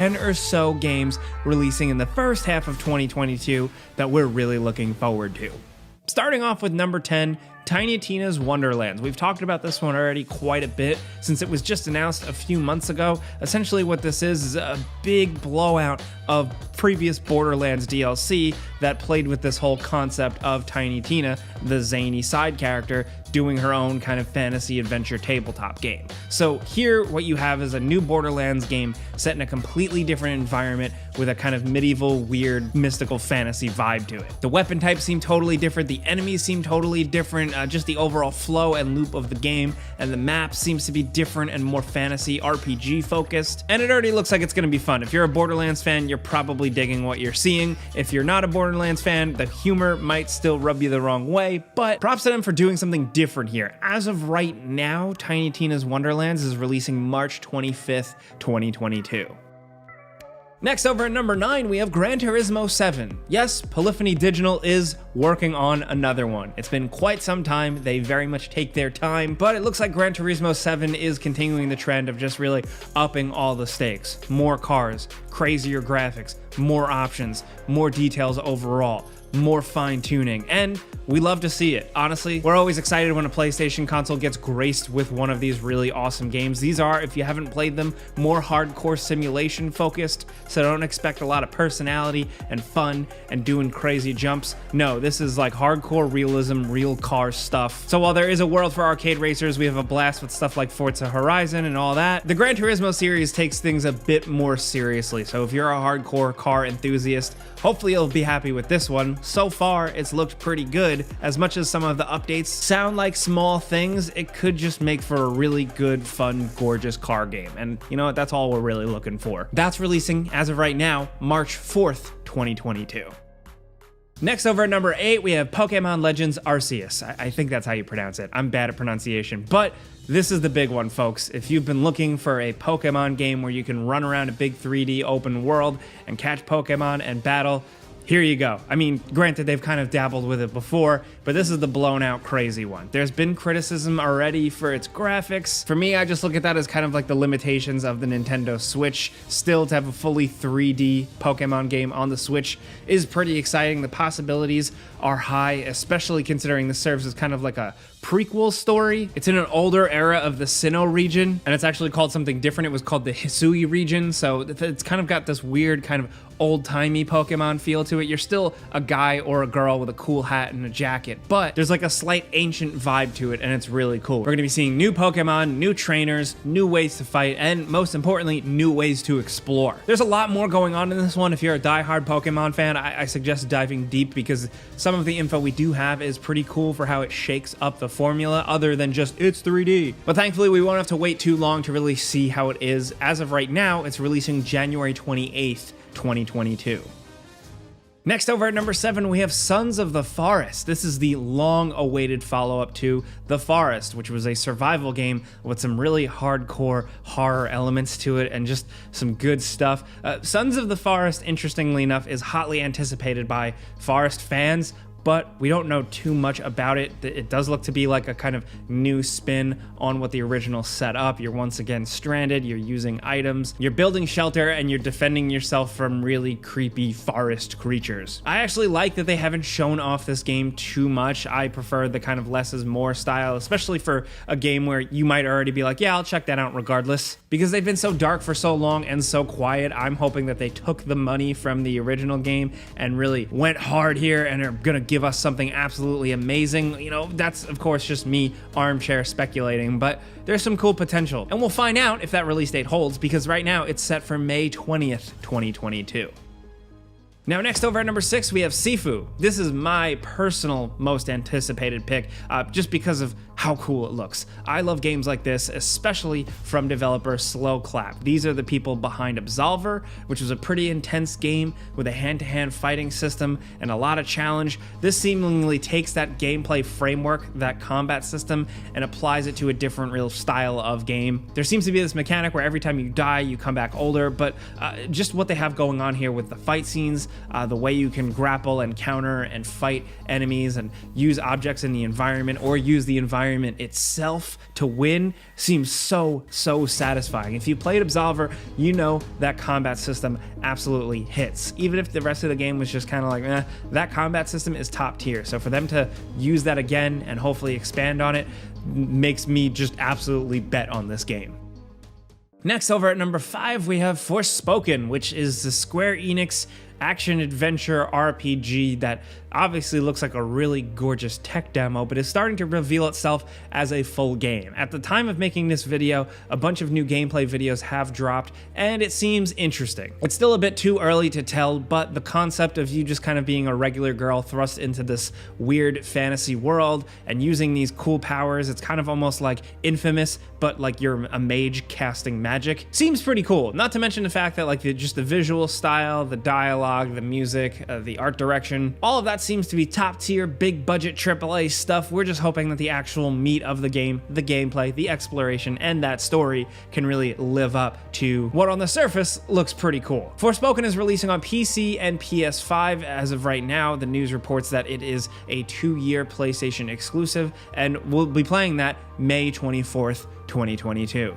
10 or so games releasing in the first half of 2022 that we're really looking forward to. Starting off with number 10, Tiny Tina's Wonderlands. We've talked about this one already quite a bit since it was just announced a few months ago. Essentially what this is a big blowout of previous Borderlands DLC that played with this whole concept of Tiny Tina, the zany side character, doing her own kind of fantasy adventure tabletop game. So here what you have is a new Borderlands game set in a completely different environment with a kind of medieval, weird, mystical fantasy vibe to it. The weapon types seem totally different, the enemies seem totally different, just the overall flow and loop of the game, and the map seems to be different and more fantasy RPG focused, and it already looks like it's gonna be fun. If you're a Borderlands fan, you're probably digging what you're seeing. If you're not a Borderlands fan, the humor might still rub you the wrong way, but props to them for doing something different here. As of right now, Tiny Tina's Wonderlands is releasing March 25th, 2022. Next, over at number 9, we have Gran Turismo 7. Yes, Polyphony Digital is working on another one. It's been quite some time, they very much take their time, but it looks like Gran Turismo 7 is continuing the trend of just really upping all the stakes. More cars, crazier graphics, more options, more details overall, more fine-tuning, and we love to see it. Honestly, we're always excited when a PlayStation console gets graced with one of these really awesome games. These are, if you haven't played them, more hardcore simulation focused, so don't expect a lot of personality and fun and doing crazy jumps. No, this is like hardcore realism, real car stuff. So while there is a world for arcade racers, we have a blast with stuff like Forza Horizon and all that. The Gran Turismo series takes things a bit more seriously, so if you're a hardcore car enthusiast, hopefully you'll be happy with this one. So far, it's looked pretty good. As much as some of the updates sound like small things, it could just make for a really good, fun, gorgeous car game. And you know what? That's all we're really looking for. That's releasing, as of right now, March 4th, 2022. Next, over at number 8, we have Pokemon Legends Arceus. I think that's how you pronounce it. I'm bad at pronunciation, but this is the big one, folks. If you've been looking for a Pokemon game where you can run around a big 3D open world and catch Pokemon and battle, here you go. I mean, granted, they've kind of dabbled with it before, but this is the blown out crazy one. There's been criticism already for its graphics. For me, I just look at that as kind of like the limitations of the Nintendo Switch. Still, to have a fully 3D Pokemon game on the Switch is pretty exciting. The possibilities are high, especially considering this serves as kind of like a prequel story. It's in an older era of the Sinnoh region, and it's actually called something different. It was called the Hisui region, so it's kind of got this weird kind of old-timey Pokemon feel to it. You're still a guy or a girl with a cool hat and a jacket, but there's like a slight ancient vibe to it, and it's really cool. We're gonna be seeing new Pokemon, new trainers, new ways to fight, and most importantly, new ways to explore. There's a lot more going on in this one. If you're a die-hard Pokemon fan, I suggest diving deep because some of the info we do have is pretty cool for how it shakes up the formula other than just it's 3D. But thankfully, we won't have to wait too long to really see how it is. As of right now, it's releasing January 28th, 2022. Next, over at number 7, we have Sons of the Forest. This is the long-awaited follow-up to The Forest, which was a survival game with some really hardcore horror elements to it and just some good stuff. Sons of the Forest, interestingly enough, is hotly anticipated by Forest fans, but we don't know too much about it. It does look to be like a kind of new spin on what the original set up. You're once again stranded, you're using items, you're building shelter, and you're defending yourself from really creepy forest creatures. I actually like that they haven't shown off this game too much. I prefer the kind of less is more style, especially for a game where you might already be like, yeah, I'll check that out regardless. Because they've been so dark for so long and so quiet, I'm hoping that they took the money from the original game and really went hard here and are gonna give us something absolutely amazing. You know, that's of course just me armchair speculating, but there's some cool potential. And we'll find out if that release date holds because right now it's set for May 20th, 2022. Now, next over at number 6, we have Sifu. This is my personal most anticipated pick, just because of how cool it looks. I love games like this, especially from developer Slow Clap. These are the people behind Absolver, which was a pretty intense game with a hand-to-hand fighting system and a lot of challenge. This seemingly takes that gameplay framework, that combat system, and applies it to a different real style of game. There seems to be this mechanic where every time you die, you come back older, but just what they have going on here with the fight scenes, The way you can grapple and counter and fight enemies and use objects in the environment or use the environment itself to win seems so satisfying. If you played Absolver, you know that combat system absolutely hits. Even if the rest of the game was just kind of like, that combat system is top tier. So for them to use that again and hopefully expand on it makes me just absolutely bet on this game. Next, over at number 5, we have Forspoken, which is the Square Enix action-adventure RPG that obviously looks like a really gorgeous tech demo, but is starting to reveal itself as a full game. At the time of making this video, a bunch of new gameplay videos have dropped, and it seems interesting. It's still a bit too early to tell, but the concept of you just kind of being a regular girl thrust into this weird fantasy world and using these cool powers, it's kind of almost like Infamous, but like you're a mage casting magic, seems pretty cool. Not to mention the fact that like just the visual style, the dialogue, the music, the art direction, all of that seems to be top tier, big budget AAA stuff. We're just hoping that the actual meat of the game, the gameplay, the exploration, and that story can really live up to what on the surface looks pretty cool. Forspoken is releasing on PC and PS5 as of right now. The news reports that it is a 2-year PlayStation exclusive, and we'll be playing that May 24th, 2022.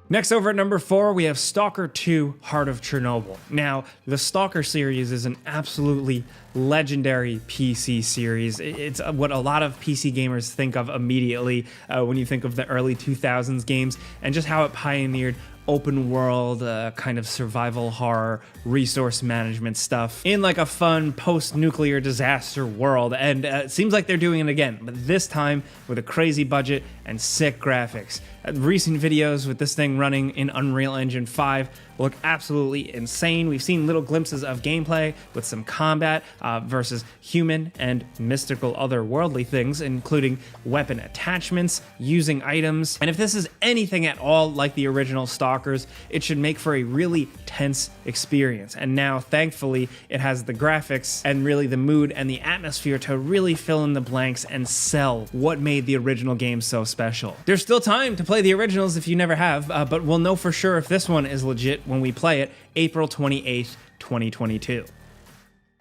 Next, over at number 4, we have Stalker 2: Heart of Chernobyl. Now, the Stalker series is an absolutely legendary PC series. It's what a lot of PC gamers think of immediately when you think of the early 2000s games, and just how it pioneered open world kind of survival horror resource management stuff in like a fun post-nuclear disaster world, and it seems like they're doing it again, but this time with a crazy budget and sick graphics. Recent videos with this thing running in Unreal Engine 5 look absolutely insane. We've seen little glimpses of gameplay with some combat versus human and mystical otherworldly things, including weapon attachments, using items. And if this is anything at all like the original Stalkers, it should make for a really tense experience. And now, thankfully, it has the graphics and really the mood and the atmosphere to really fill in the blanks and sell what made the original game so special. There's still time to play the originals if you never have, but we'll know for sure if this one is legit when we play it April 28th, 2022.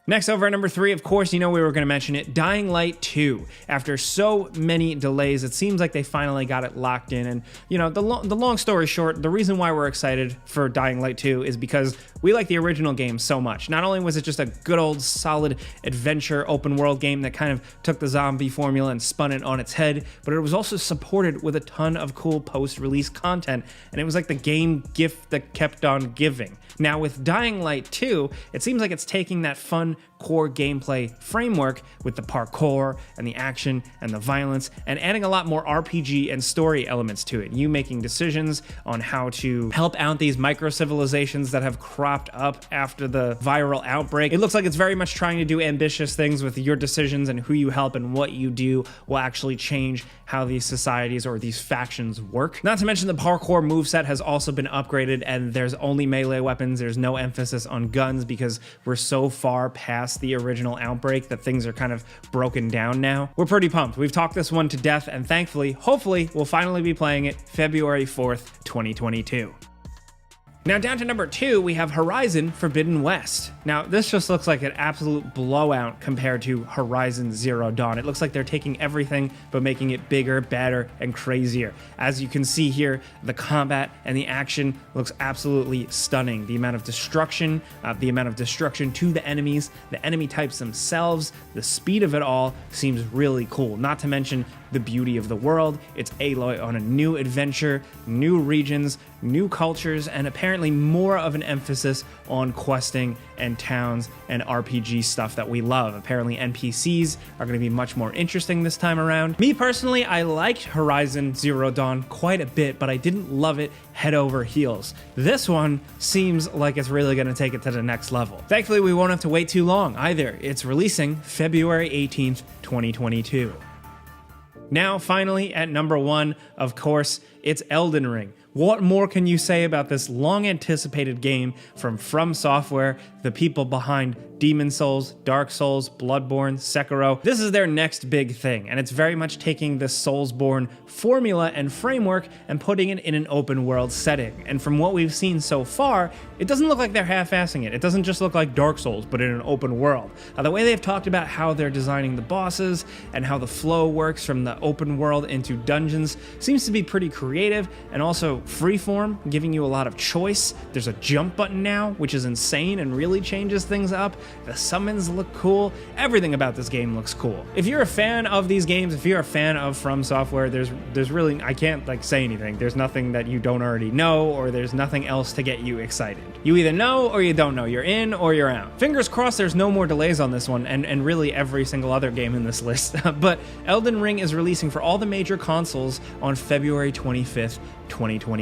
Next, over at number 3, of course, you know we were going to mention it, Dying Light 2. After so many delays, it seems like they finally got it locked in. And, you know, the long story short, the reason why we're excited for Dying Light 2 is because we like the original game so much. Not only was it just a good old solid adventure open world game that kind of took the zombie formula and spun it on its head, but it was also supported with a ton of cool post-release content. And it was like the game gift that kept on giving. Now with Dying Light 2, it seems like it's taking that fun core gameplay framework with the parkour and the action and the violence and adding a lot more RPG and story elements to it. You making decisions on how to help out these micro-civilizations that have cropped up after the viral outbreak. It looks like it's very much trying to do ambitious things with your decisions, and who you help and what you do will actually change how these societies or these factions work. Not to mention the parkour moveset has also been upgraded, and there's only melee weapons. There's no emphasis on guns because we're so far past the original Outbreak that things are kind of broken down now. We're pretty pumped. We've talked this one to death, and thankfully, hopefully, we'll finally be playing it February 4th, 2022. Now down to number 2, we have Horizon Forbidden West. Now this just looks like an absolute blowout compared to Horizon Zero Dawn. It looks like they're taking everything but making it bigger, better, and crazier. As you can see here, the combat and the action looks absolutely stunning. The amount of destruction to the enemies, the enemy types themselves, the speed of it all seems really cool. Not to mention the beauty of the world. It's Aloy on a new adventure, new regions, new cultures, and apparently more of an emphasis on questing and towns and RPG stuff that we love. Apparently NPCs are going to be much more interesting this time around. Me personally, I liked Horizon Zero Dawn quite a bit, but I didn't love it head over heels. This one seems like it's really going to take it to the next level. Thankfully, we won't have to wait too long either. It's releasing February 18th, 2022. Now, finally, at number 1, of course, it's Elden Ring, What more can you say about this long-anticipated game from Software, the people behind Demon's Souls, Dark Souls, Bloodborne, Sekiro? This is their next big thing, and it's very much taking the Soulsborne formula and framework and putting it in an open world setting. And from what we've seen so far, it doesn't look like they're half-assing it. It doesn't just look like Dark Souls, but in an open world. The way they've talked about how they're designing the bosses and how the flow works from the open world into dungeons seems to be pretty creative and also freeform, giving you a lot of choice. There's a jump button now, which is insane and really changes things up. The summons look cool. Everything about this game looks cool. If you're a fan of these games, if you're a fan of From Software, there's really, I can't say anything. There's nothing that you don't already know, or there's nothing else to get you excited. You either know or you don't know. You're in or you're out. Fingers crossed there's no more delays on this one, and really every single other game in this list. But Elden Ring is releasing for all the major consoles on February 25th, 2022.